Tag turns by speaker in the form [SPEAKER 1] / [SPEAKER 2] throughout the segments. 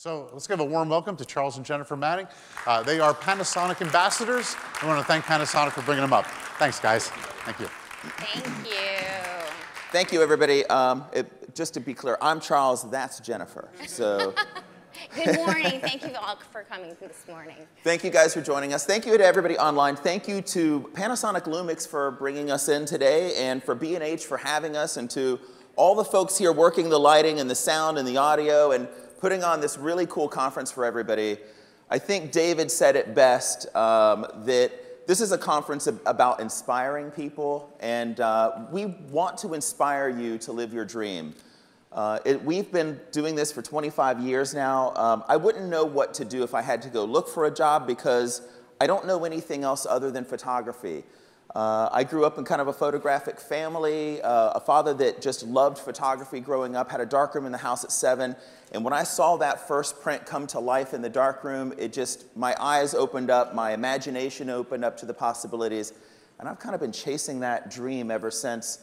[SPEAKER 1] So let's give a warm welcome to Charles and Jennifer Manning. They are Panasonic ambassadors. I want to thank Panasonic for bringing them up. Thanks, guys. Thank you.
[SPEAKER 2] Thank you.
[SPEAKER 3] Thank you, everybody. Just to be clear, I'm Charles, that's Jennifer. So,
[SPEAKER 2] Good morning. Thank you all for coming this morning.
[SPEAKER 3] thank you guys for joining us. Thank you to everybody online. Thank you to Panasonic Lumix for bringing us in today, and for B&H for having us, and to all the folks here working the lighting and the sound and the audio and putting on this really cool conference for everybody. I think David said it best, that this is a conference about inspiring people, and we want to inspire you to live your dream. We've been doing this for 25 years now. I wouldn't know what to do if I had to go look for a job, because I don't know anything else other than photography. I grew up in kind of a photographic family, a father that just loved photography growing up, had a darkroom in the house at 7. And when I saw that first print come to life in the darkroom, my eyes opened up, my imagination opened up to the possibilities. And I've kind of been chasing that dream ever since.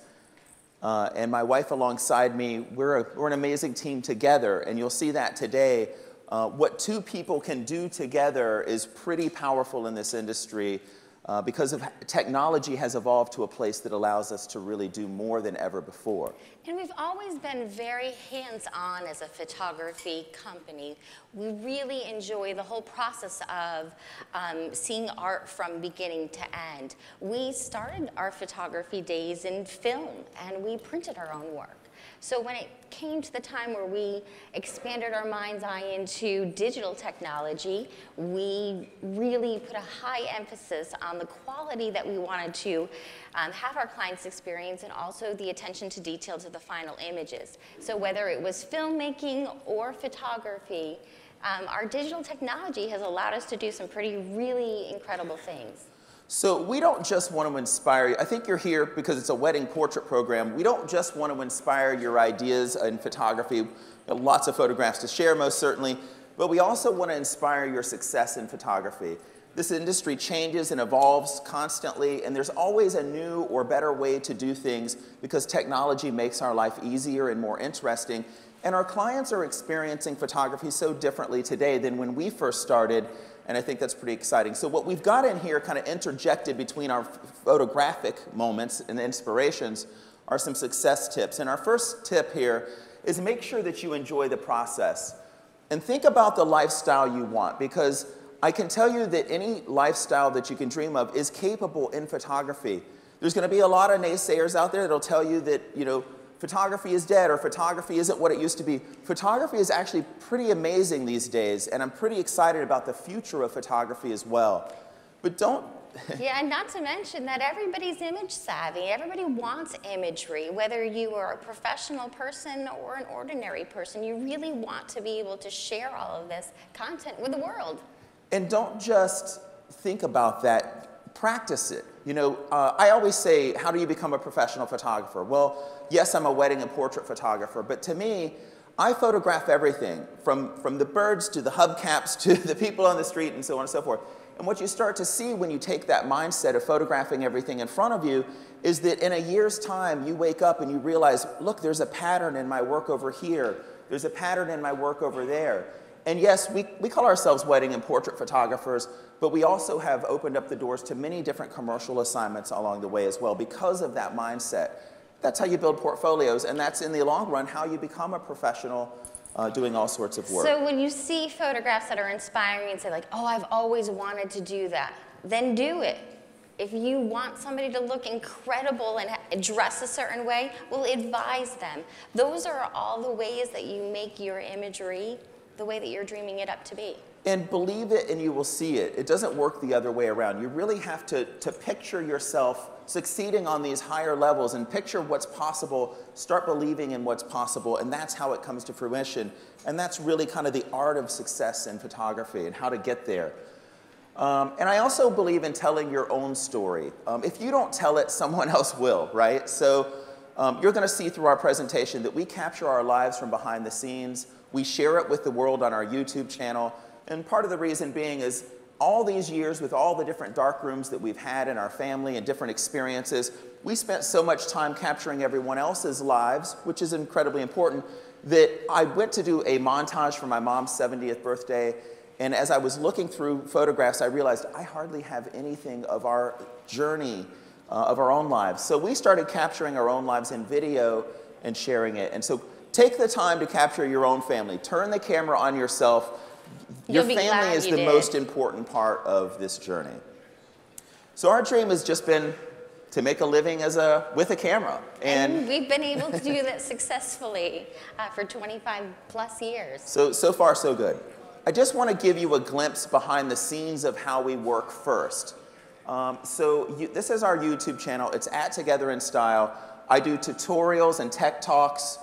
[SPEAKER 3] And my wife alongside me, we're an amazing team together. And you'll see that today. What two people can do together is pretty powerful in this industry. Because technology has evolved to a place that allows us to really do more than ever before.
[SPEAKER 2] And we've always been very hands-on as a photography company. We really enjoy the whole process of seeing art from beginning to end. We started our photography days in film, and we printed our own work. So when it came to the time where we expanded our mind's eye into digital technology, we really put a high emphasis on the quality that we wanted to have our clients experience, and also the attention to detail to the final images. So whether it was filmmaking or photography, our digital technology has allowed us to do some really incredible things.
[SPEAKER 3] So we don't just want to inspire you. I think you're here because it's a wedding portrait program. We don't just want to inspire your ideas in photography. Lots of photographs to share, most certainly. But we also want to inspire your success in photography. This industry changes and evolves constantly, and there's always a new or better way to do things, because technology makes our life easier and more interesting. And our clients are experiencing photography so differently today than when we first started. And I think that's pretty exciting. So what we've got in here, kind of interjected between our photographic moments and inspirations, are some success tips. And our first tip here is make sure that you enjoy the process. And think about the lifestyle you want, because I can tell you that any lifestyle that you can dream of is capable in photography. There's going to be a lot of naysayers out there that'll tell you that, photography is dead, or photography isn't what it used to be. Photography is actually pretty amazing these days, and I'm pretty excited about the future of photography as well. But don't...
[SPEAKER 2] Yeah, and not to mention that everybody's image savvy. Everybody wants imagery. Whether you are a professional person or an ordinary person, you really want to be able to share all of this content with the world.
[SPEAKER 3] And don't just think about that, practice it. I always say, how do you become a professional photographer? Well, yes, I'm a wedding and portrait photographer, but to me, I photograph everything, from the birds to the hubcaps to the people on the street and so on and so forth. And what you start to see when you take that mindset of photographing everything in front of you is that in a year's time, you wake up and you realize, look, there's a pattern in my work over here. There's a pattern in my work over there. And yes, we call ourselves wedding and portrait photographers, but we also have opened up the doors to many different commercial assignments along the way as well because of that mindset. That's how you build portfolios, and that's in the long run how you become a professional doing all sorts of work.
[SPEAKER 2] So when you see photographs that are inspiring and say like, oh, I've always wanted to do that, then do it. If you want somebody to look incredible and dress a certain way, well, advise them. Those are all the ways that you make your imagery the way that you're dreaming it up to be.
[SPEAKER 3] And believe it and you will see it. It doesn't work the other way around. You really have to picture yourself succeeding on these higher levels and picture what's possible, start believing in what's possible, and that's how it comes to fruition. And that's really kind of the art of success in photography and how to get there. And I also believe in telling your own story. If you don't tell it, someone else will, right? So you're going to see through our presentation that we capture our lives from behind the scenes. We share it with the world on our YouTube channel. And part of the reason being is all these years with all the different dark rooms that we've had in our family and different experiences, we spent so much time capturing everyone else's lives, which is incredibly important. that I went to do a montage for my mom's 70th birthday, and as I was looking through photographs, I realized I hardly have anything of our journey of our own lives. So we started capturing our own lives in video and sharing it. And so take the time to capture your own family. Turn the camera on yourself. Your family is the most important part of this journey. So our dream has just been to make a living with a camera.
[SPEAKER 2] And we've been able to do that successfully for 25 plus years.
[SPEAKER 3] So far, so good. I just want to give you a glimpse behind the scenes of how we work first. This is our YouTube channel. It's at Together in Style. I do tutorials and tech talks.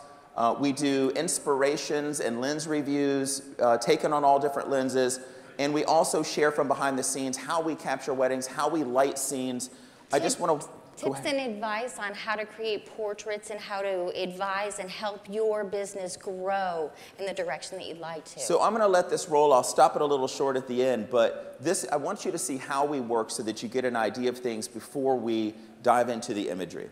[SPEAKER 3] We do inspirations and lens reviews, taken on all different lenses. And we also share from behind the scenes how we capture weddings, how we light scenes. I just want to...
[SPEAKER 2] Tips and advice on how to create portraits and how to advise and help your business grow in the direction that you'd like to.
[SPEAKER 3] So I'm going to let this roll. I'll stop it a little short at the end, but I want you to see how we work so that you get an idea of things before we dive into the imagery.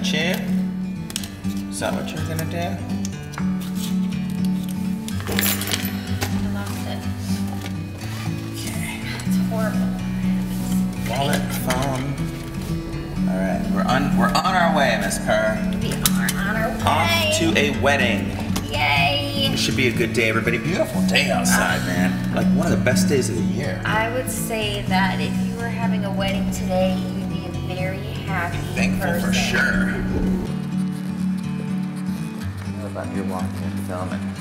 [SPEAKER 3] Chair? Is that what you're gonna do?
[SPEAKER 2] I lost it.
[SPEAKER 3] Okay.
[SPEAKER 2] It's horrible.
[SPEAKER 3] Wallet, phone. All right, we're on our way, Miss Kerr.
[SPEAKER 2] We are on our way.
[SPEAKER 3] Off to a wedding.
[SPEAKER 2] Yay!
[SPEAKER 3] It should be a good day, everybody. Beautiful day outside, man. Like one of the best days of the year.
[SPEAKER 2] I would say that if you were having a wedding today, you'd be a very happy
[SPEAKER 3] Thankful
[SPEAKER 2] person.
[SPEAKER 3] for sure. What about you walking and filming?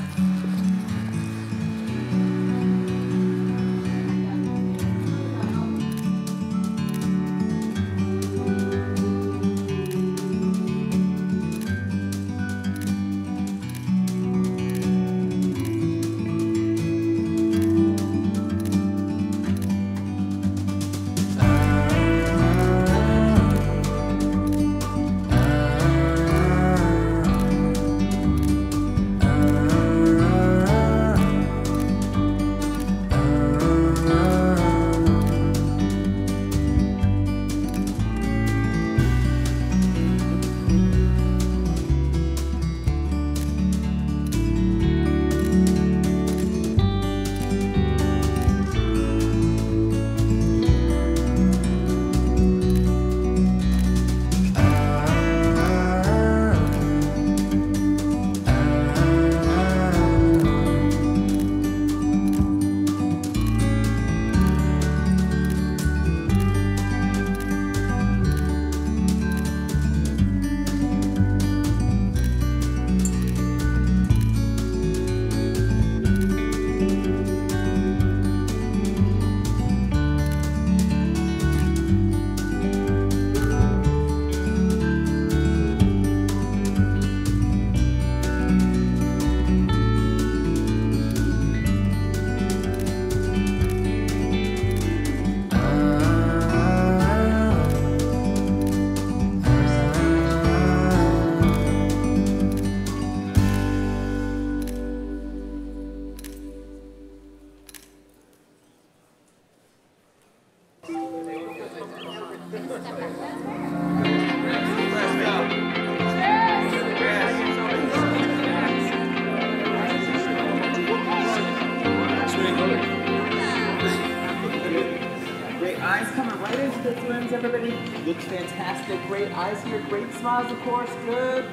[SPEAKER 4] Eyes coming right into this lens, everybody. Looks fantastic. Great eyes here. Great smiles, of course. Good.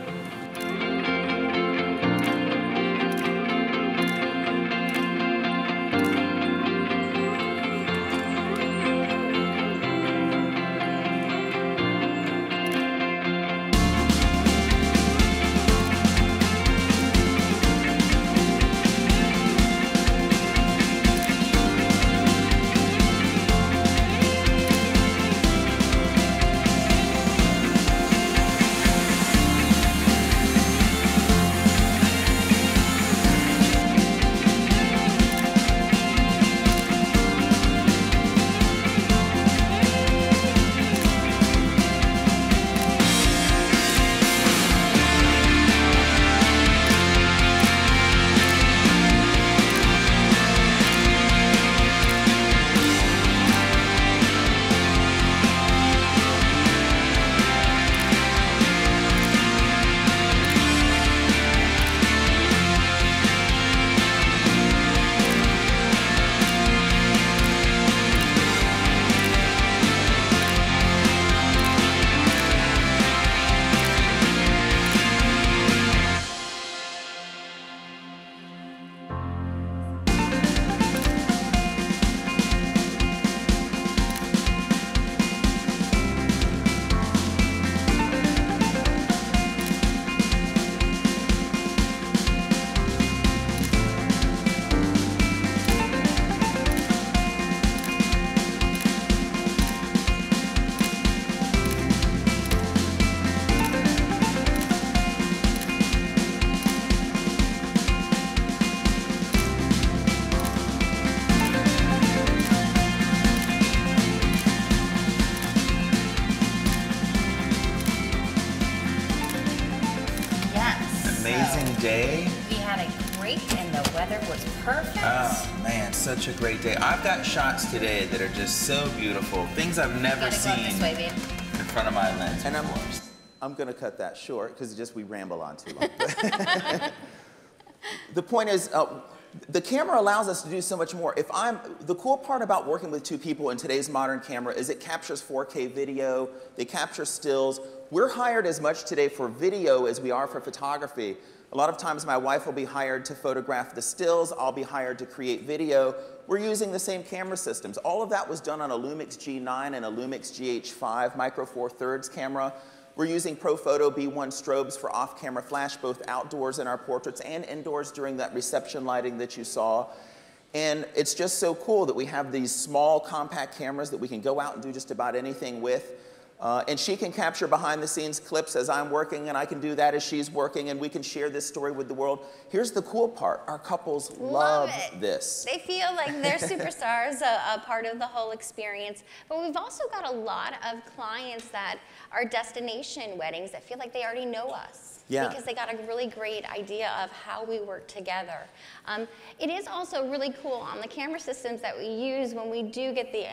[SPEAKER 3] day?
[SPEAKER 5] We had a great, and the weather was perfect.
[SPEAKER 3] Oh man, such a great day. I've got shots today that are just so beautiful. Things I've never
[SPEAKER 5] Gotta go
[SPEAKER 3] seen
[SPEAKER 5] this way, babe.
[SPEAKER 3] in front of my lens. And I'm gonna cut that short because just we ramble on too long. The point is, the camera allows us to do so much more. The cool part about working with two people in today's modern camera is it captures 4K video, they capture stills. We're hired as much today for video as we are for photography. A lot of times my wife will be hired to photograph the stills, I'll be hired to create video. We're using the same camera systems. All of that was done on a Lumix G9 and a Lumix GH5 Micro Four Thirds camera. We're using ProPhoto B1 strobes for off-camera flash, both outdoors in our portraits and indoors during that reception lighting that you saw. And it's just so cool that we have these small, compact cameras that we can go out and do just about anything with. And she can capture behind-the-scenes clips as I'm working, and I can do that as she's working, and we can share this story with the world. Here's the cool part. Our couples love this.
[SPEAKER 2] They feel like they're superstars, a part of the whole experience. But we've also got a lot of clients that are destination weddings that feel like they already know us.
[SPEAKER 3] Yeah.
[SPEAKER 2] Because they got a really great idea of how we work together. It is also really cool on the camera systems that we use when we do get the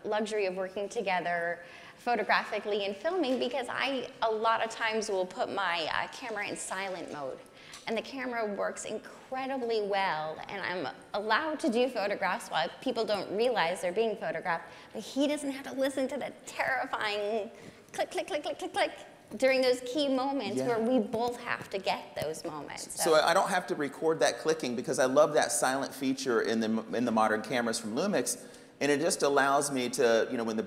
[SPEAKER 2] luxury of working together photographically and filming, because I a lot of times will put my camera in silent mode, and the camera works incredibly well, and I'm allowed to do photographs while people don't realize they're being photographed, but he doesn't have to listen to the terrifying click, click, click, click, click, click during those key moments where we both have to get those moments.
[SPEAKER 3] So I don't have to record that clicking because I love that silent feature in the modern cameras from Lumix, and it just allows me to, you know, when the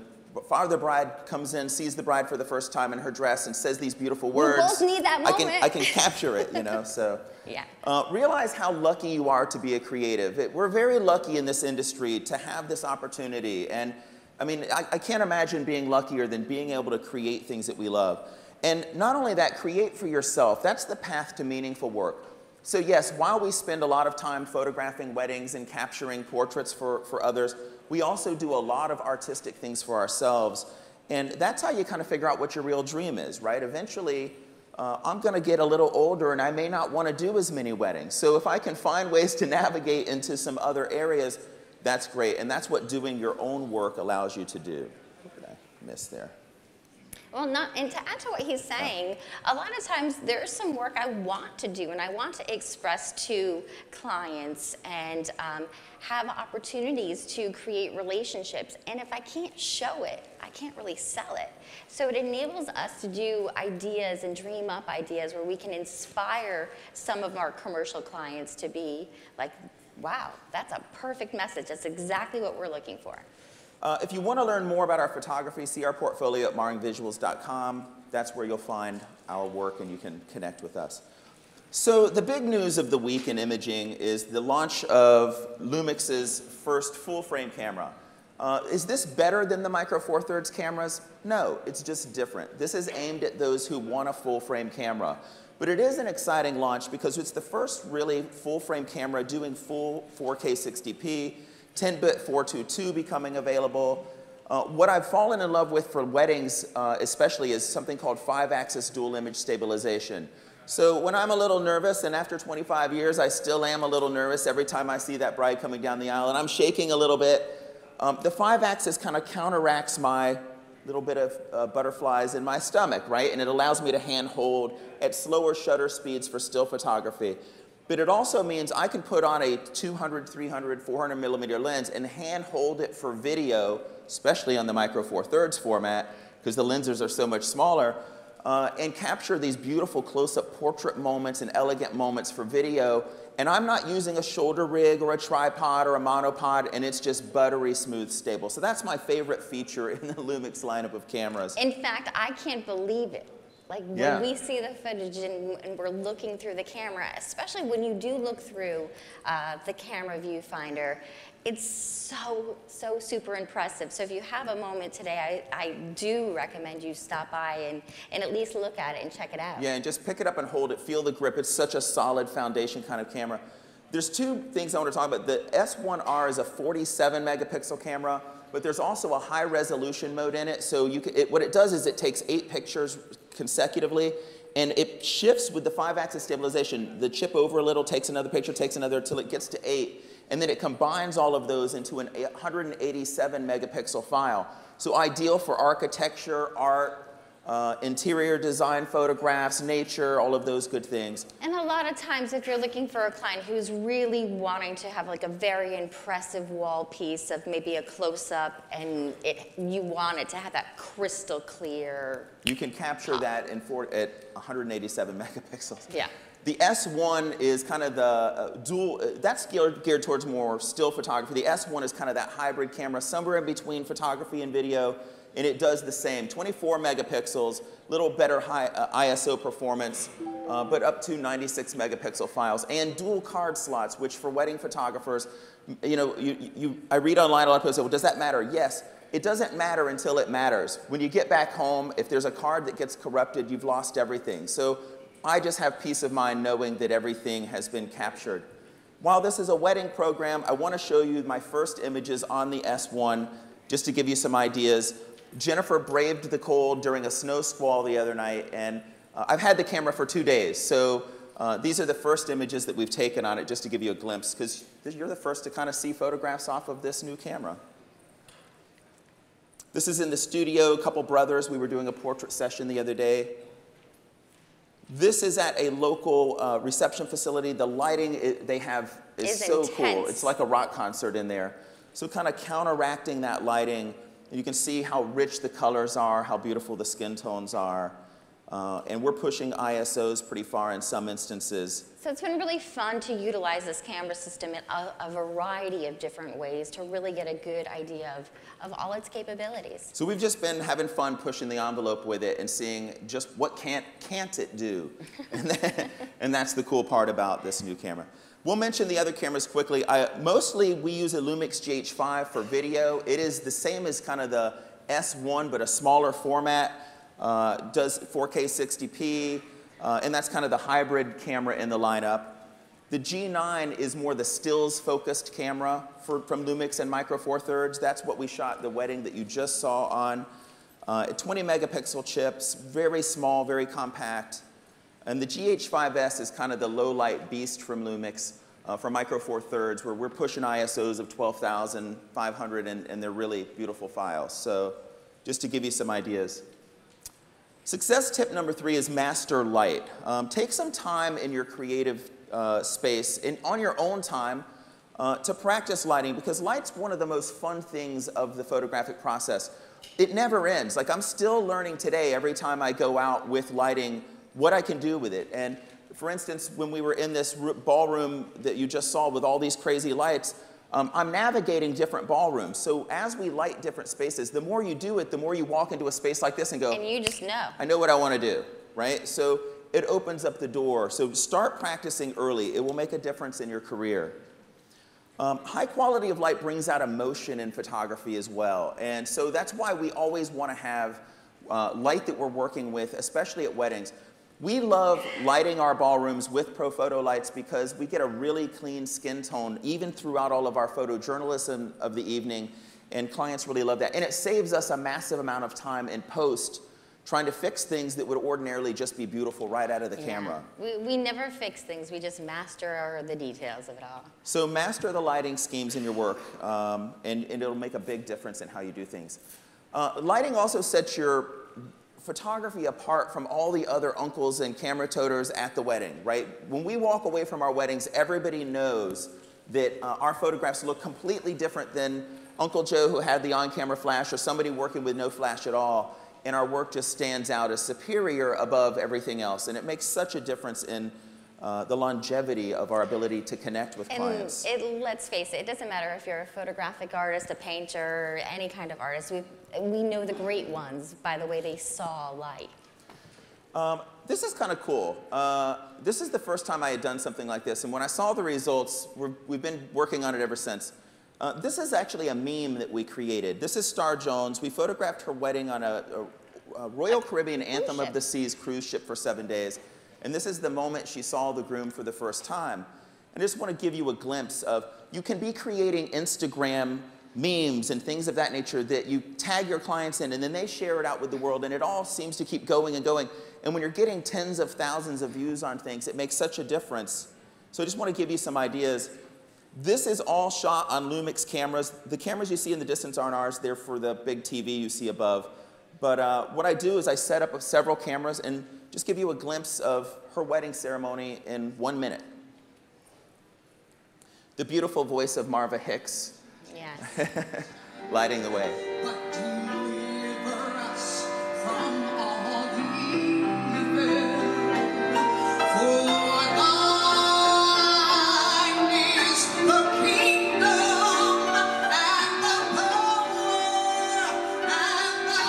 [SPEAKER 3] father of the bride comes in, sees the bride for the first time in her dress and says these beautiful words.
[SPEAKER 2] We both need that moment.
[SPEAKER 3] I can capture it, you know, so.
[SPEAKER 2] Yeah.
[SPEAKER 3] Realize how lucky you are to be a creative. We're very lucky in this industry to have this opportunity. And I mean, I can't imagine being luckier than being able to create things that we love. And not only that, create for yourself. That's the path to meaningful work. So yes, while we spend a lot of time photographing weddings and capturing portraits for others, we also do a lot of artistic things for ourselves. And that's how you kind of figure out what your real dream is, right? Eventually, I'm going to get a little older and I may not want to do as many weddings. So if I can find ways to navigate into some other areas, that's great. And that's what doing your own work allows you to do. What did I miss there?
[SPEAKER 2] Well, and to add to what he's saying, a lot of times there's some work I want to do and I want to express to clients and have opportunities to create relationships. And if I can't show it, I can't really sell it. So it enables us to do ideas and dream up ideas where we can inspire some of our commercial clients to be like, wow, that's a perfect message. That's exactly what we're looking for.
[SPEAKER 3] If you want to learn more about our photography, see our portfolio at maringvisuals.com. That's where you'll find our work and you can connect with us. So the big news of the week in imaging is the launch of Lumix's first full-frame camera. Is this better than the Micro Four Thirds cameras? No, it's just different. This is aimed at those who want a full-frame camera. But it is an exciting launch because it's the first really full-frame camera doing full 4K 60p, 10-bit 422 becoming available. What I've fallen in love with for weddings especially is something called 5-axis dual image stabilization. So when I'm a little nervous, and after 25 years I still am a little nervous every time I see that bride coming down the aisle and I'm shaking a little bit, the 5-axis kind of counteracts my little bit of butterflies in my stomach, right? And it allows me to hand hold at slower shutter speeds for still photography. But it also means I can put on a 200, 300, 400 millimeter lens and hand hold it for video, especially on the Micro Four Thirds format, because the lenses are so much smaller, and capture these beautiful close-up portrait moments and elegant moments for video. And I'm not using a shoulder rig or a tripod or a monopod, and it's just buttery smooth stable. So that's my favorite feature in the Lumix lineup of cameras.
[SPEAKER 2] In fact, I can't believe it. Like when we see the footage and we're looking through the camera, especially when you do look through the camera viewfinder, it's so super impressive. So if you have a moment today, I do recommend you stop by and at least look at it and check it out.
[SPEAKER 3] Yeah, and just pick it up and hold it, feel the grip. It's such a solid foundation kind of camera. There's two things I want to talk about. The S1R is a 47 megapixel camera, but there's also a high resolution mode in it. So what it does is it takes 8 pictures consecutively, and it shifts with the 5-axis stabilization. The chip over a little, takes another picture, takes another, until it gets to 8. And then it combines all of those into an 187 megapixel file. So ideal for architecture, art, interior design photographs, nature, all of those good things.
[SPEAKER 2] And a lot of times, if you're looking for a client who's really wanting to have like a very impressive wall piece of maybe a close-up, and you want it to have that crystal clear.
[SPEAKER 3] You can capture that at 187 megapixels.
[SPEAKER 2] Yeah.
[SPEAKER 3] The S1 is kind of the dual, that's geared towards more still photography. The S1 is kind of that hybrid camera, somewhere in between photography and video, and it does the same. 24 megapixels, little better high ISO performance, but up to 96 megapixel files, and dual card slots, which for wedding photographers, you know, I read online a lot of people say, well, does that matter? Yes. It doesn't matter until it matters. When you get back home, if there's a card that gets corrupted, you've lost everything. So I just have peace of mind knowing that everything has been captured. While this is a wedding program, I want to show you my first images on the S1, just to give you some ideas. Jennifer braved the cold during a snow squall the other night, and I've had the camera for 2 days, so these are the first images that we've taken on it, just to give you a glimpse, because you're the first to kind of see photographs off of this new camera. This is in the studio, a couple brothers. We were doing a portrait session the other day. This is at a local reception facility. The lighting they have is so
[SPEAKER 2] intense.
[SPEAKER 3] cool. It's like a rock concert in there. So kind of counteracting that lighting, you can see how rich the colors are, how beautiful the skin tones are. And we're pushing ISOs pretty far in some instances.
[SPEAKER 2] So it's been really fun to utilize this camera system in a variety of different ways to really get a good idea of all its capabilities.
[SPEAKER 3] So we've just been having fun pushing the envelope with it and seeing just what can't it do. And that's the cool part about this new camera. We'll mention the other cameras quickly. Mostly we use a Lumix GH5 for video. It is the same as kind of the S1, but a smaller format. Does 4K 60p, and that's kind of the hybrid camera in the lineup. The G9 is more the stills-focused camera from Lumix and Micro Four Thirds. That's what we shot the wedding that you just saw on. 20 megapixel chips, very small, very compact. And the GH5S is kind of the low-light beast from Lumix, from Micro Four Thirds, where we're pushing ISOs of 12,500, and they're really beautiful files. So just to give you some ideas. Success tip number 3 is master light. Take some time in your creative space, and on your own time, to practice lighting, because light's one of the most fun things of the photographic process. It never ends. Like, I'm still learning today, every time I go out with lighting, what I can do with it. And for instance, when we were in this ballroom that you just saw with all these crazy lights, I'm navigating different ballrooms. So as we light different spaces, the more you do it, the more you walk into a space like this and go,
[SPEAKER 2] And you just know.
[SPEAKER 3] I know what I want to do, right? So it opens up the door. So start practicing early. It will make a difference in your career. High quality of light brings out emotion in photography as well. And so that's why we always want to have light that we're working with, especially at weddings. We love lighting our ballrooms with ProPhoto lights because we get a really clean skin tone even throughout all of our photojournalism of the evening, and clients really love that. And it saves us a massive amount of time in post trying to fix things that would ordinarily just be beautiful right out of the camera.
[SPEAKER 2] We never fix things, we just master the details of it all.
[SPEAKER 3] So master the lighting schemes in your work, and it'll make a big difference in how you do things. Lighting also sets your photography apart from all the other uncles and camera toters at the wedding, right? When we walk away from our weddings, everybody knows that our photographs look completely different than Uncle Joe who had the on-camera flash, or somebody working with no flash at all, and our work just stands out as superior above everything else. And it makes such a difference in the longevity of our ability to connect with clients.
[SPEAKER 2] And let's face it, it doesn't matter if you're a photographic artist, a painter, any kind of artist. We know the great ones by the way they saw light.
[SPEAKER 3] This is kind of cool. This is the first time I had done something like this, and when I saw the results, we've been working on it ever since. This is actually a meme that we created. This is Star Jones. We photographed her wedding on a Royal Caribbean Anthem of the Seas cruise ship for 7 days. And this is the moment she saw the groom for the first time. And I just want to give you a glimpse of, you can be creating Instagram memes and things of that nature that you tag your clients in, and then they share it out with the world, and it all seems to keep going and going. And when you're getting tens of thousands of views on things, it makes such a difference. So I just want to give you some ideas. This is all shot on Lumix cameras. The cameras you see in the distance aren't ours. They're for the big TV you see above. But what I do is I set up several cameras and just give you a glimpse of her wedding ceremony in 1 minute. The beautiful voice of Marva Hicks.
[SPEAKER 2] Yes.
[SPEAKER 3] Lighting the way.
[SPEAKER 6] But deliver us from all evil. For thine is the kingdom and the power and the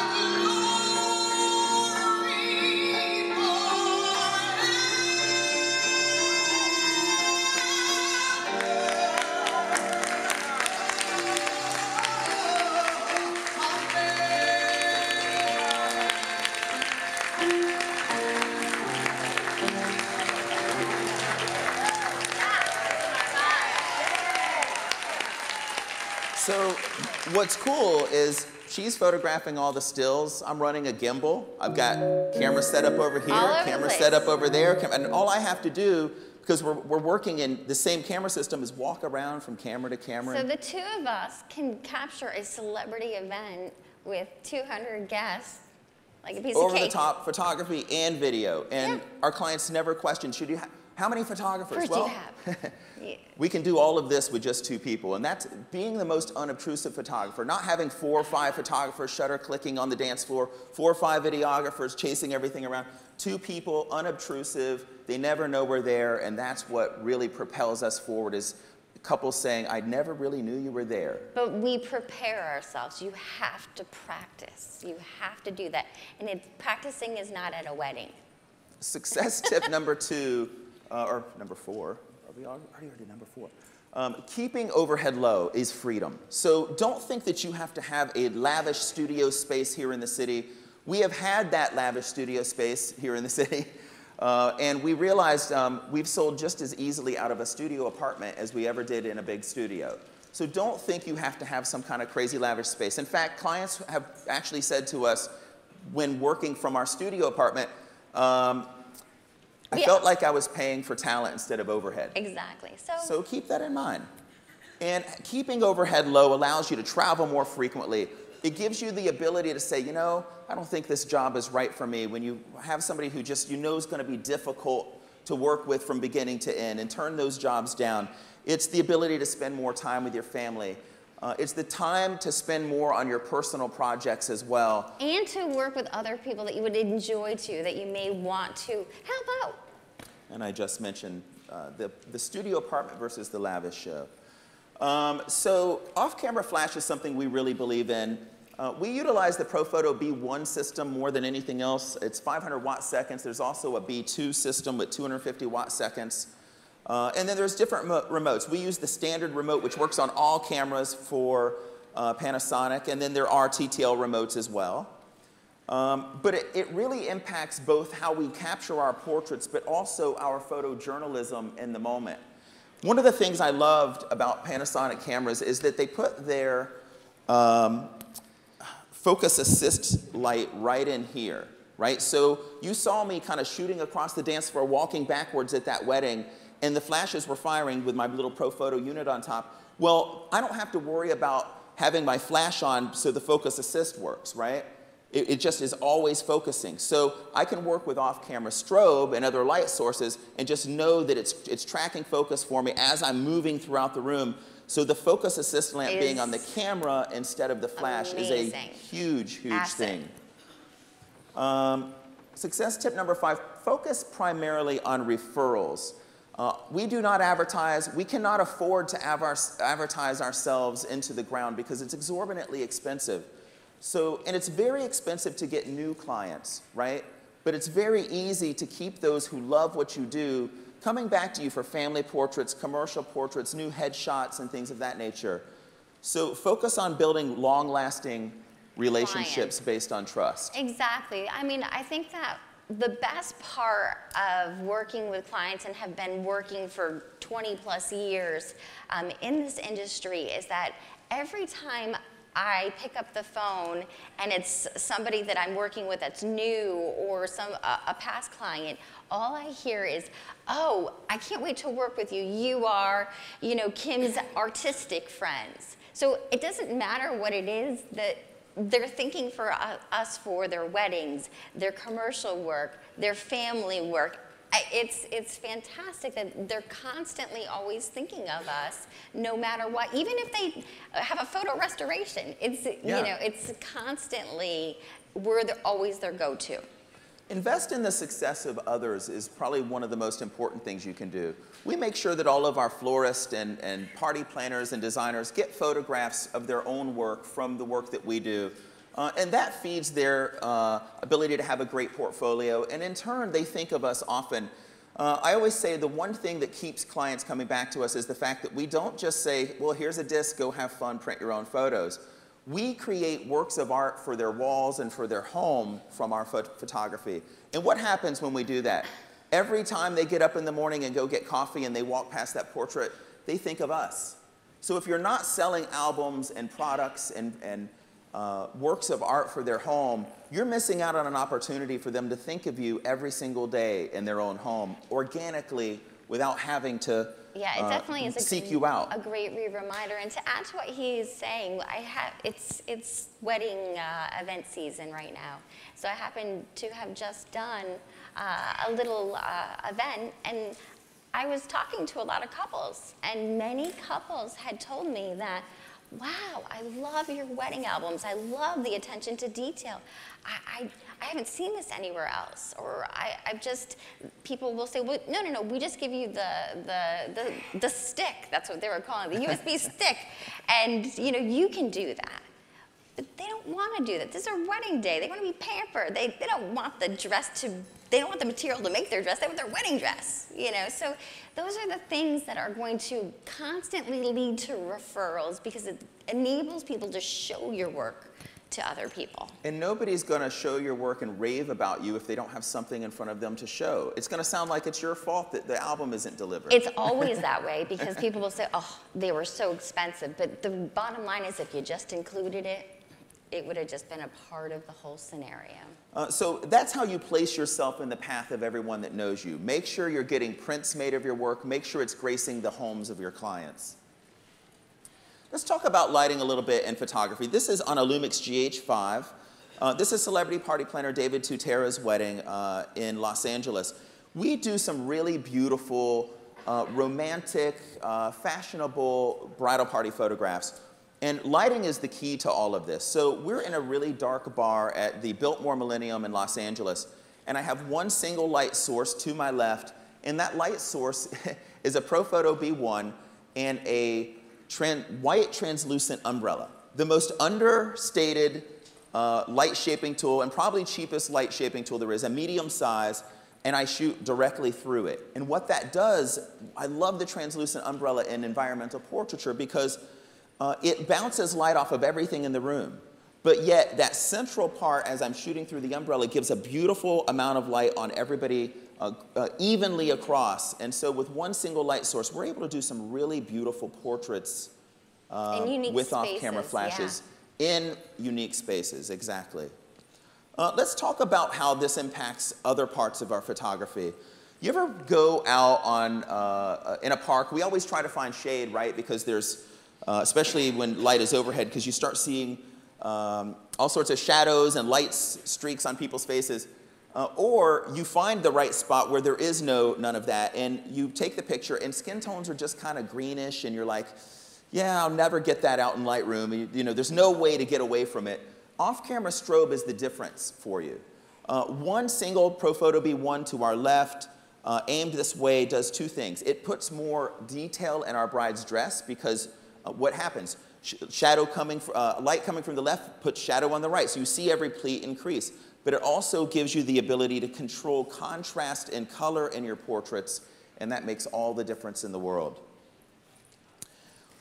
[SPEAKER 3] So what's cool is she's photographing all the stills. I'm running a gimbal. I've got camera set up over here,
[SPEAKER 2] All over the
[SPEAKER 3] camera
[SPEAKER 2] place.
[SPEAKER 3] set up over there, and all I have to do, because we're working in the same camera system, is walk around from camera to camera.
[SPEAKER 2] So the two of us can capture a celebrity event with 200 guests, like a piece of
[SPEAKER 3] Over the
[SPEAKER 2] cake.
[SPEAKER 3] top photography and video. And
[SPEAKER 2] Yeah.
[SPEAKER 3] our clients never question, should you how many photographers?
[SPEAKER 2] First
[SPEAKER 3] Well,
[SPEAKER 2] you have. Yeah.
[SPEAKER 3] we can do all of this with just 2 people. And that's being the most unobtrusive photographer, not having 4 or 5 photographers shutter clicking on the dance floor, 4 or 5 videographers chasing everything around. 2 people, unobtrusive, they never know we're there, and that's what really propels us forward, is couples saying, I never really knew you were there.
[SPEAKER 2] But we prepare ourselves. You have to practice. You have to do that. And practicing is not at a wedding.
[SPEAKER 3] Success tip number 2, or number 4, are we already number 4? Keeping overhead low is freedom. So don't think that you have to have a lavish studio space here in the city. We have had that lavish studio space here in the city, and we realized we've sold just as easily out of a studio apartment as we ever did in a big studio. So don't think you have to have some kind of crazy lavish space. In fact, clients have actually said to us when working from our studio apartment, I felt like I was paying for talent instead of overhead.
[SPEAKER 2] Exactly.
[SPEAKER 3] So keep that in mind. And keeping overhead low allows you to travel more frequently. It gives you the ability to say, you know, I don't think this job is right for me. When you have somebody who just, you know, is going to be difficult to work with from beginning to end, and turn those jobs down. It's the ability to spend more time with your family. It's the time to spend more on your personal projects as well.
[SPEAKER 2] And to work with other people that you would enjoy to, that you may want to help out.
[SPEAKER 3] And I just mentioned the studio apartment versus the lavish show. So off-camera flash is something we really believe in. We utilize the ProPhoto B1 system more than anything else. It's 500 watt seconds. There's also a B2 system with 250 watt seconds. And then there's different remotes. We use the standard remote, which works on all cameras for Panasonic, and then there are TTL remotes as well. But it really impacts both how we capture our portraits, but also our photojournalism in the moment. One of the things I loved about Panasonic cameras is that they put their focus assist light right in here, right? So you saw me kind of shooting across the dance floor, walking backwards at that wedding, and the flashes were firing with my little ProPhoto unit on top. Well, I don't have to worry about having my flash on so the focus assist works, right? It just is always focusing. So I can work with off-camera strobe and other light sources and just know that it's tracking focus for me as I'm moving throughout the room. So the focus assist lamp being on the camera instead of the flash is a huge, huge thing. Success tip number 5, focus primarily on referrals. We do not advertise. We cannot afford to advertise ourselves into the ground because it's exorbitantly expensive. So, and it's very expensive to get new clients, right? But it's very easy to keep those who love what you do coming back to you for family portraits, commercial portraits, new headshots, and things of that nature. So focus on building long-lasting relationships based on trust.
[SPEAKER 2] Exactly. I mean, I think that the best part of working with clients and have been working for 20 plus years in this industry is that every time I pick up the phone and it's somebody that I'm working with that's new or a past client, all I hear is, oh, I can't wait to work with you. You are, Kim's artistic friends. So it doesn't matter what it is that they're thinking for us for their weddings, their commercial work, their family work. It's fantastic that they're constantly always thinking of us, no matter what. Even if they have a photo restoration, it's constantly always their go-to.
[SPEAKER 3] Invest in the success of others is probably one of the most important things you can do. We make sure that all of our florists and party planners and designers get photographs of their own work from the work that we do. And that feeds their ability to have a great portfolio. And in turn, they think of us often. I always say the one thing that keeps clients coming back to us is the fact that we don't just say, well, here's a disc, go have fun, print your own photos. We create works of art for their walls and for their home from our photography. And what happens when we do that? Every time they get up in the morning and go get coffee and they walk past that portrait, they think of us. So if you're not selling albums and products and works of art for their home, you're missing out on an opportunity for them to think of you every single day in their own home, organically, without having to
[SPEAKER 2] Yeah, it definitely is
[SPEAKER 3] seek you out.
[SPEAKER 2] A great reminder. And to add to what he's saying, it's wedding event season right now. So I happen to have just done a little event, and I was talking to a lot of couples, and many couples had told me that, wow, I love your wedding albums. I love the attention to detail. I haven't seen this anywhere else. Or people will say, well, no, we just give you the stick. That's what they were calling it, the USB stick. And, you can do that. But they don't want to do that. This is their wedding day. They want to be pampered. They don't want the they don't want the material to make their dress. They want their wedding dress, So those are the things that are going to constantly lead to referrals because it enables people to show your work to other people.
[SPEAKER 3] And nobody's going to show your work and rave about you if they don't have something in front of them to show. It's going to sound like it's your fault that the album isn't delivered.
[SPEAKER 2] It's always that way because people will say, oh, they were so expensive. But the bottom line is if you just included it, it would have just been a part of the whole scenario.
[SPEAKER 3] So that's how you place yourself in the path of everyone that knows you. Make sure you're getting prints made of your work. Make sure it's gracing the homes of your clients. Let's talk about lighting a little bit in photography. This is on a Lumix GH5. This is celebrity party planner David Tutera's wedding in Los Angeles. We do some really beautiful, romantic, fashionable bridal party photographs. And lighting is the key to all of this. So we're in a really dark bar at the Biltmore Millennium in Los Angeles. And I have one single light source to my left. And that light source is a Profoto B1 and a white translucent umbrella. The most understated light shaping tool and probably cheapest light shaping tool there is, a medium size. And I shoot directly through it. And what that does, I love the translucent umbrella in environmental portraiture because it bounces light off of everything in the room. But yet, that central part, as I'm shooting through the umbrella, gives a beautiful amount of light on everybody evenly across. And so with one single light source, we're able to do some really beautiful portraits with off-camera flashes in unique spaces, exactly. Let's talk about how this impacts other parts of our photography. You ever go out in a park? We always try to find shade, right? Because there's especially when light is overhead, because you start seeing all sorts of shadows and light streaks on people's faces. Or you find the right spot where there is none of that, and you take the picture, and skin tones are just kind of greenish, and you're like, yeah, I'll never get that out in Lightroom. There's no way to get away from it. Off-camera strobe is the difference for you. One single Profoto B1 to our left, aimed this way, does two things. It puts more detail in our bride's dress because what happens? Light coming from the left puts shadow on the right, so you see every pleat increase. But it also gives you the ability to control contrast and color in your portraits, and that makes all the difference in the world.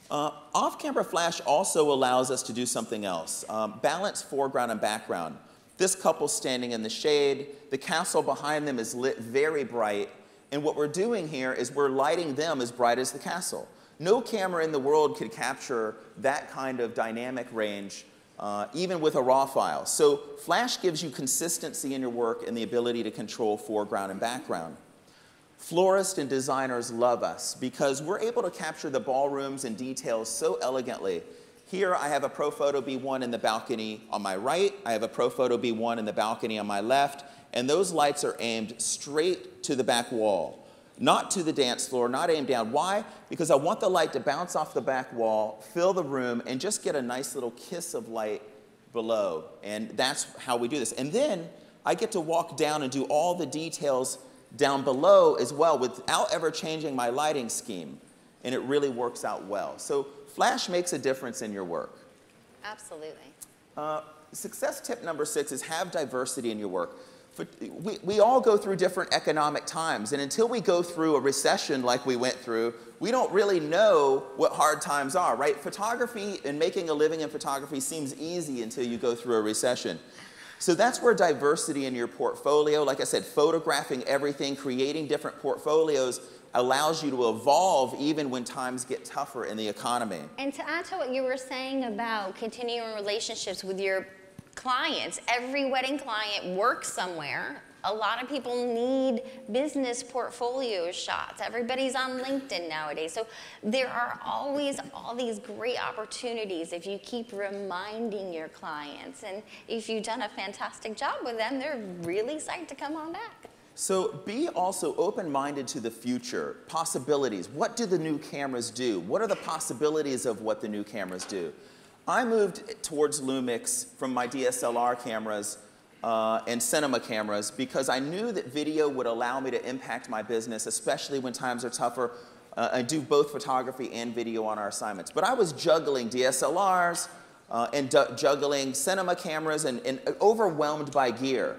[SPEAKER 3] Off-camera flash also allows us to do something else. Balance foreground and background. This couple's standing in the shade. The castle behind them is lit very bright. And what we're doing here is we're lighting them as bright as the castle. No camera in the world could capture that kind of dynamic range, even with a RAW file. So Flash gives you consistency in your work and the ability to control foreground and background. Florists and designers love us because we're able to capture the ballrooms and details so elegantly. Here I have a ProPhoto B1 in the balcony on my right. I have a ProPhoto B1 in the balcony on my left. And those lights are aimed straight to the back wall, not to the dance floor, not aimed down. Why? Because I want the light to bounce off the back wall, fill the room, and just get a nice little kiss of light below. And that's how we do this. And then I get to walk down and do all the details down below as well without ever changing my lighting scheme. And it really works out well. So Flash makes a difference in your work.
[SPEAKER 2] Absolutely.
[SPEAKER 3] Success tip number 6 is have diversity in your work. We all go through different economic times, and until we go through a recession like we went through, we don't really know what hard times are, right? Photography and making a living in photography seems easy until you go through a recession. So that's where diversity in your portfolio, like I said, photographing everything, creating different portfolios allows you to evolve even when times get tougher in the economy.
[SPEAKER 2] And to add to what you were saying about continuing relationships with your clients, every wedding client works somewhere. A lot of people need business portfolio shots. Everybody's on LinkedIn nowadays. So there are always all these great opportunities if you keep reminding your clients. And if you've done a fantastic job with them, they're really psyched to come on back.
[SPEAKER 3] So be also open-minded to the future, possibilities. What do the new cameras do? What are the possibilities of what the new cameras do? I moved towards Lumix from my DSLR cameras and cinema cameras because I knew that video would allow me to impact my business, especially when times are tougher. I do both photography and video on our assignments. But I was juggling DSLRs and juggling cinema cameras and overwhelmed by gear.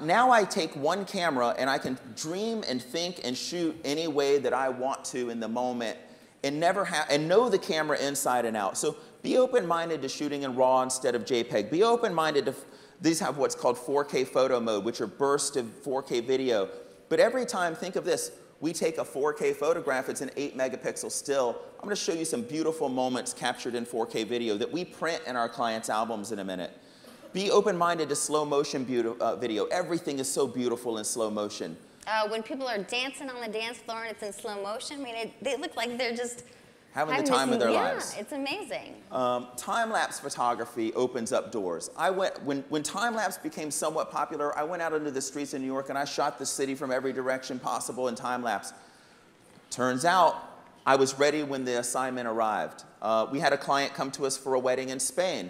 [SPEAKER 3] Now I take one camera and I can dream and think and shoot any way that I want to in the moment and know the camera inside and out. So be open-minded to shooting in RAW instead of JPEG. Be open-minded to, these have what's called 4K photo mode, which are bursts of 4K video. But every time, think of this, we take a 4K photograph, it's an 8 megapixel still. I'm gonna show you some beautiful moments captured in 4K video that we print in our clients' albums in a minute. Be open-minded to slow motion video. Everything is so beautiful in slow motion.
[SPEAKER 2] When people are dancing on the dance floor and it's in slow motion, I mean, they look like they're just
[SPEAKER 3] having the time of their lives.
[SPEAKER 2] Yeah, it's amazing.
[SPEAKER 3] Time-lapse photography opens up doors. When time-lapse became somewhat popular, I went out into the streets of New York and I shot the city from every direction possible in time-lapse. Turns out, I was ready when the assignment arrived. We had a client come to us for a wedding in Spain.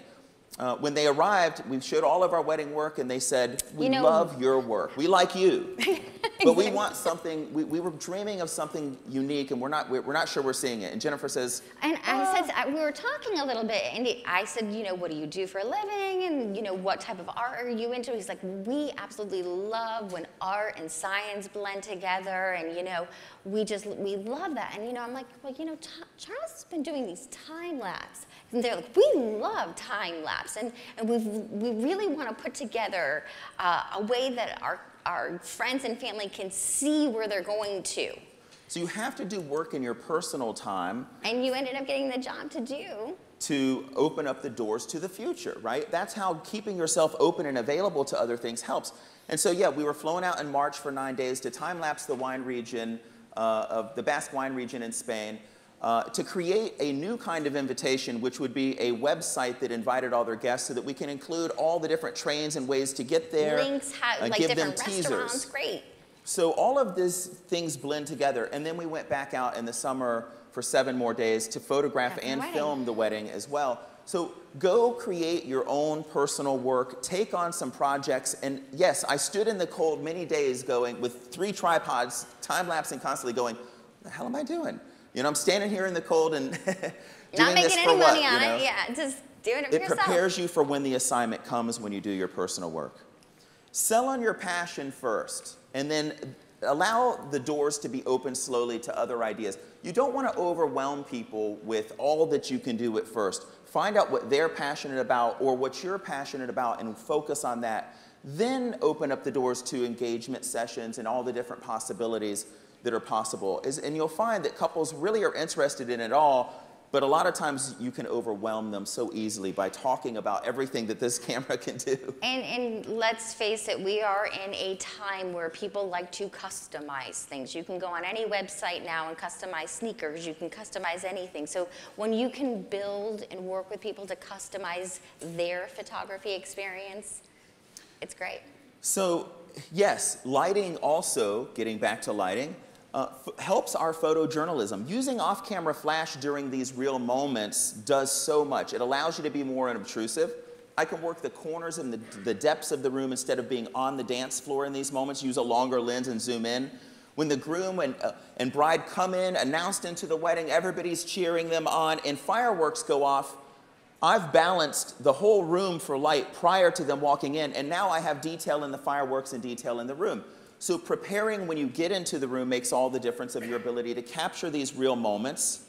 [SPEAKER 3] When they arrived, we showed all of our wedding work and they said, we love your work. We like you. But we want something, we were dreaming of something unique and we're not sure we're seeing it. And Jennifer says,
[SPEAKER 2] and I said, we were talking a little bit and I said, you know, what do you do for a living? And you know, what type of art are you into? He's like, we absolutely love when art and science blend together and you know, we love that. And you know, I'm like, well, you know, Charles has been doing these time lapse. And they're like, we love time lapse. And we really want to put together a way that our friends and family can see where they're going to.
[SPEAKER 3] So you have to do work in your personal time.
[SPEAKER 2] And you ended up getting the job to do.
[SPEAKER 3] To open up the doors to the future, right? That's how keeping yourself open and available to other things helps. And so yeah, we were flown out in March for 9 days to time-lapse the wine region, of the Basque wine region in Spain, to create a new kind of invitation, which would be a website that invited all their guests so that we can include all the different trains and ways to get there.
[SPEAKER 2] Links, like
[SPEAKER 3] give
[SPEAKER 2] different
[SPEAKER 3] them
[SPEAKER 2] restaurants,
[SPEAKER 3] teasers.
[SPEAKER 2] great.
[SPEAKER 3] So all of these things blend together, and then we went back out in the summer for 7 more days to photograph and film the wedding as well. So go create your own personal work, take on some projects, and yes, I stood in the cold many days going with 3 tripods, time-lapsing constantly going, what the hell am I doing? You know, I'm standing here in the cold and
[SPEAKER 2] Not making any money on it, yeah, just doing it for yourself.
[SPEAKER 3] It prepares you for when the assignment comes when you do your personal work. Sell on your passion first, and then allow the doors to be opened slowly to other ideas. You don't want to overwhelm people with all that you can do at first. find out what they're passionate about or what you're passionate about and focus on that. Then open up the doors to engagement sessions and all the different possibilities that are possible. And you'll find that couples really are interested in it all, but a lot of times you can overwhelm them so easily by talking about everything that this camera can do.
[SPEAKER 2] And let's face it, we are in a time where people like to customize things. You can go on any website now and customize sneakers. You can customize anything. So when you can build and work with people to customize their photography experience, it's great.
[SPEAKER 3] So yes, lighting also, getting back to lighting, helps our photojournalism. Using off-camera flash during these real moments does so much. It allows you to be more unobtrusive. I can work the corners and the depths of the room instead of being on the dance floor in these moments, use a longer lens and zoom in. When the groom and bride come in, announced into the wedding, everybody's cheering them on, and fireworks go off, I've balanced the whole room for light prior to them walking in, and now I have detail in the fireworks and detail in the room. So preparing when you get into the room makes all the difference of your ability to capture these real moments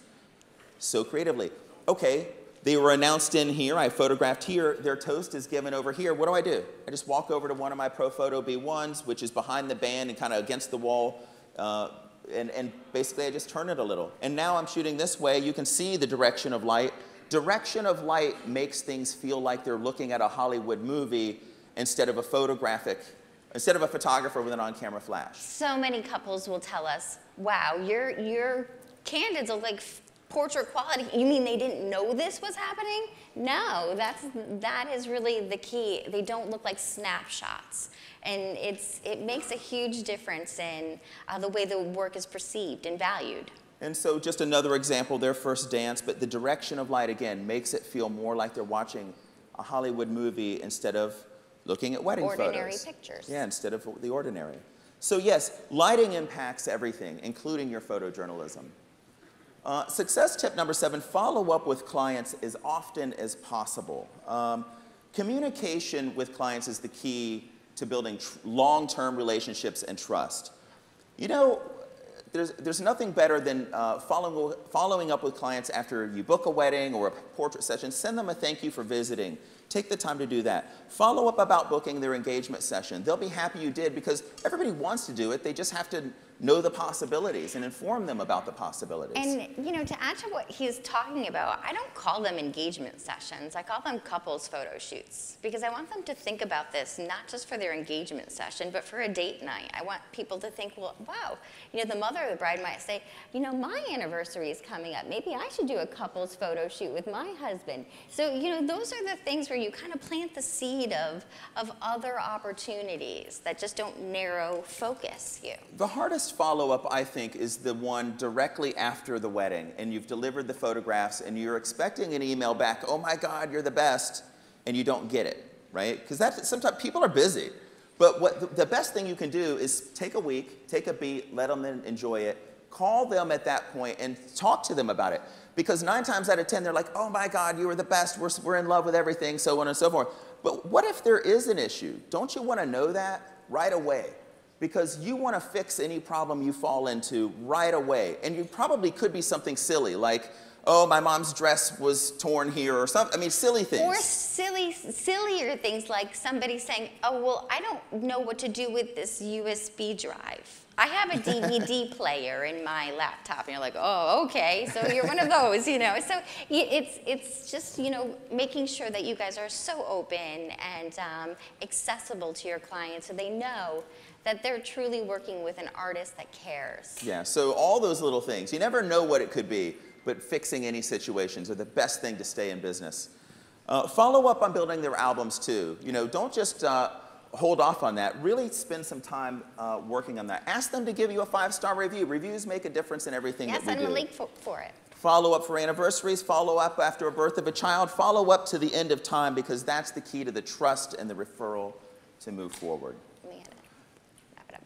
[SPEAKER 3] so creatively. Okay, they were announced in here, I photographed here, their toast is given over here. What do? I just walk over to one of my Profoto B1s, which is behind the band and kind of against the wall, and basically I just turn it a little. And now I'm shooting this way, you can see the direction of light. Direction of light makes things feel like they're looking at a Hollywood movie instead of a photographer with an on-camera flash.
[SPEAKER 2] So many couples will tell us, wow, your candids look like portrait quality. You mean they didn't know this was happening? No, that is really the key. They don't look like snapshots. And it makes a huge difference in the way the work is perceived and valued.
[SPEAKER 3] And so just another example, their first dance, but the direction of light, again, makes it feel more like they're watching a Hollywood movie instead of looking at wedding photos.
[SPEAKER 2] Ordinary pictures.
[SPEAKER 3] Yeah, instead of the ordinary. So yes, lighting impacts everything, including your photojournalism. Success tip number 7, follow up with clients as often as possible. Communication with clients is the key to building long-term relationships and trust. You know, there's nothing better than following up with clients after you book a wedding or a portrait session. Send them a thank you for visiting. Take the time to do that. Follow up about booking their engagement session. They'll be happy you did because everybody wants to do it. They just have to know the possibilities and inform them about the possibilities.
[SPEAKER 2] And, you know, to add to what he's talking about, I don't call them engagement sessions. I call them couples photo shoots because I want them to think about this not just for their engagement session, but for a date night. I want people to think, well, wow, you know, the mother of the bride might say, you know, my anniversary is coming up. Maybe I should do a couples photo shoot with my husband. So, you know, those are the things where you kind of plant the seed of other opportunities that just don't narrow focus you.
[SPEAKER 3] The hardest follow-up, I think, is the one directly after the wedding, and you've delivered the photographs, and you're expecting an email back, oh my God, you're the best, and you don't get it, right? Because sometimes people are busy. But what the best thing you can do is take a week, take a beat, let them enjoy it, call them at that point, and talk to them about it. Because 9 times out of 10, they're like, oh my God, you were the best, we're in love with everything, so on and so forth. But what if there is an issue? Don't you want to know that right away? Because you want to fix any problem you fall into right away. And you probably could be something silly, like, oh, my mom's dress was torn here, or something. I mean, silly things.
[SPEAKER 2] Or sillier things like somebody saying, oh, well, I don't know what to do with this USB drive. I have a DVD player in my laptop. And you're like, oh, okay, so you're one of those, you know. So it's just, you know, making sure that you guys are so open and accessible to your clients so they know that they're truly working with an artist that cares.
[SPEAKER 3] Yeah, so all those little things. You never know what it could be, but fixing any situations are the best thing to stay in business. Follow up on building their albums too. You know, don't just hold off on that. Really spend some time working on that. Ask them to give you a 5-star review. Reviews make a difference in everything that we do.
[SPEAKER 2] Yes, and a link for it.
[SPEAKER 3] Follow up for anniversaries, follow up after a birth of a child, follow up to the end of time because that's the key to the trust and the referral to move forward.
[SPEAKER 2] Let me wrap it up.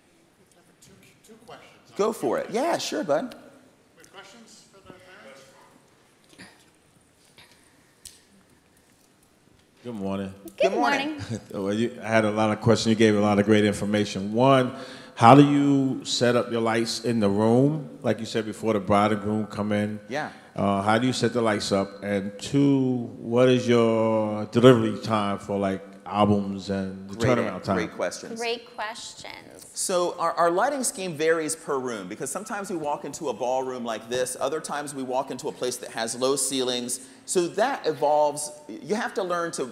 [SPEAKER 1] Two questions.
[SPEAKER 3] Go for it. Yeah, sure, bud.
[SPEAKER 1] Questions for the parents?
[SPEAKER 7] Good morning.
[SPEAKER 2] Good morning.
[SPEAKER 7] Well, I had a lot of questions. You gave a lot of great information. One, how do you set up your lights in the room? Like you said before, the bride and groom come in.
[SPEAKER 3] Yeah.
[SPEAKER 7] How do you set the lights up? And two, what is your delivery time for like albums and the turnaround time?
[SPEAKER 3] Great questions.
[SPEAKER 2] Great questions.
[SPEAKER 3] So our lighting scheme varies per room because sometimes we walk into a ballroom like this, other times we walk into a place that has low ceilings. So that evolves. You have to learn to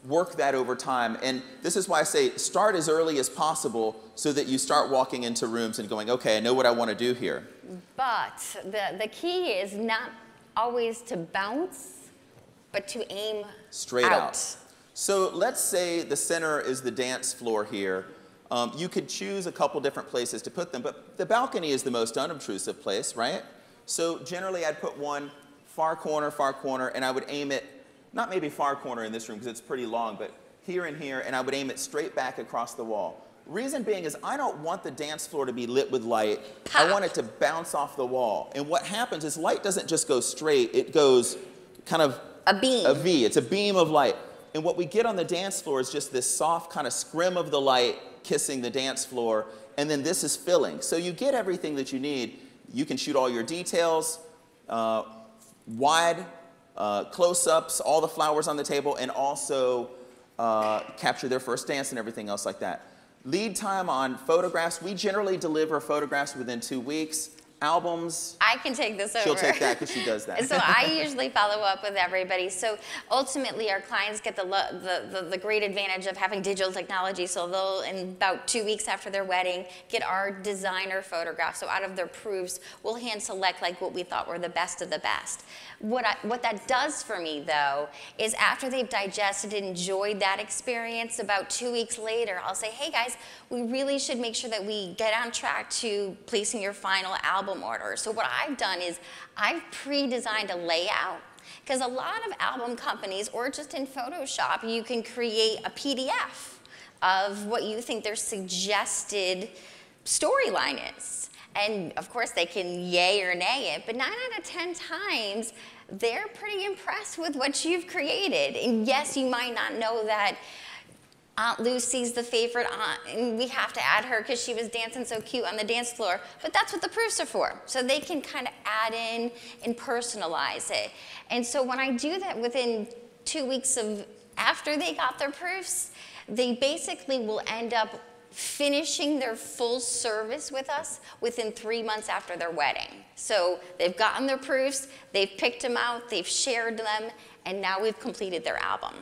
[SPEAKER 3] work that over time. And this is why I say start as early as possible so that you start walking into rooms and going, okay, I know what I want to do here.
[SPEAKER 2] But the key is not always to bounce, but to aim
[SPEAKER 3] Straight out. So let's say the center is the dance floor here. You could choose a couple different places to put them, but the balcony is the most unobtrusive place, right? So generally I'd put one far corner, and I would aim it, not maybe far corner in this room because it's pretty long, but here and here, and I would aim it straight back across the wall. Reason being is I don't want the dance floor to be lit with light. I want it to bounce off the wall. And what happens is light doesn't just go straight, it goes kind of
[SPEAKER 2] a beam.
[SPEAKER 3] A V, it's a beam of light. And what we get on the dance floor is just this soft kind of scrim of the light kissing the dance floor, and then this is filling. So you get everything that you need. You can shoot all your details, wide, close-ups, all the flowers on the table, and also capture their first dance and everything else like that. Lead time on photographs, we generally deliver photographs within 2 weeks. Albums,
[SPEAKER 2] I can take this over.
[SPEAKER 3] she'll take that because she does that.
[SPEAKER 2] So I usually follow up with everybody. So ultimately, our clients get the great advantage of having digital technology. So they'll, in about 2 weeks after their wedding, get our designer photographs. So out of their proofs, we'll hand select like what we thought were the best of the best. What that does for me, though, is after they've digested and enjoyed that experience, about 2 weeks later, I'll say, hey guys, we really should make sure that we get on track to placing your final album order. So what I've done is I've pre-designed a layout, because a lot of album companies, or just in Photoshop, you can create a PDF of what you think their suggested storyline is. And of course they can yay or nay it, but 9 out of 10 times they're pretty impressed with what you've created. And yes, you might not know that Aunt Lucy's the favorite aunt, and we have to add her because she was dancing so cute on the dance floor, but that's what the proofs are for. So they can kind of add in and personalize it. And so when I do that within 2 weeks of after they got their proofs, they basically will end up finishing their full service with us within 3 months after their wedding. So they've gotten their proofs, they've picked them out, they've shared them, and now we've completed their album.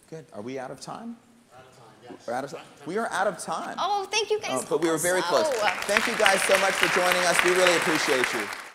[SPEAKER 3] Good. Are we out of time?
[SPEAKER 1] Out of time, yes.
[SPEAKER 3] We're out of time. We are out of time.
[SPEAKER 2] Oh, thank you guys.
[SPEAKER 3] But we were very close. Thank you guys so much for joining us. We really appreciate you.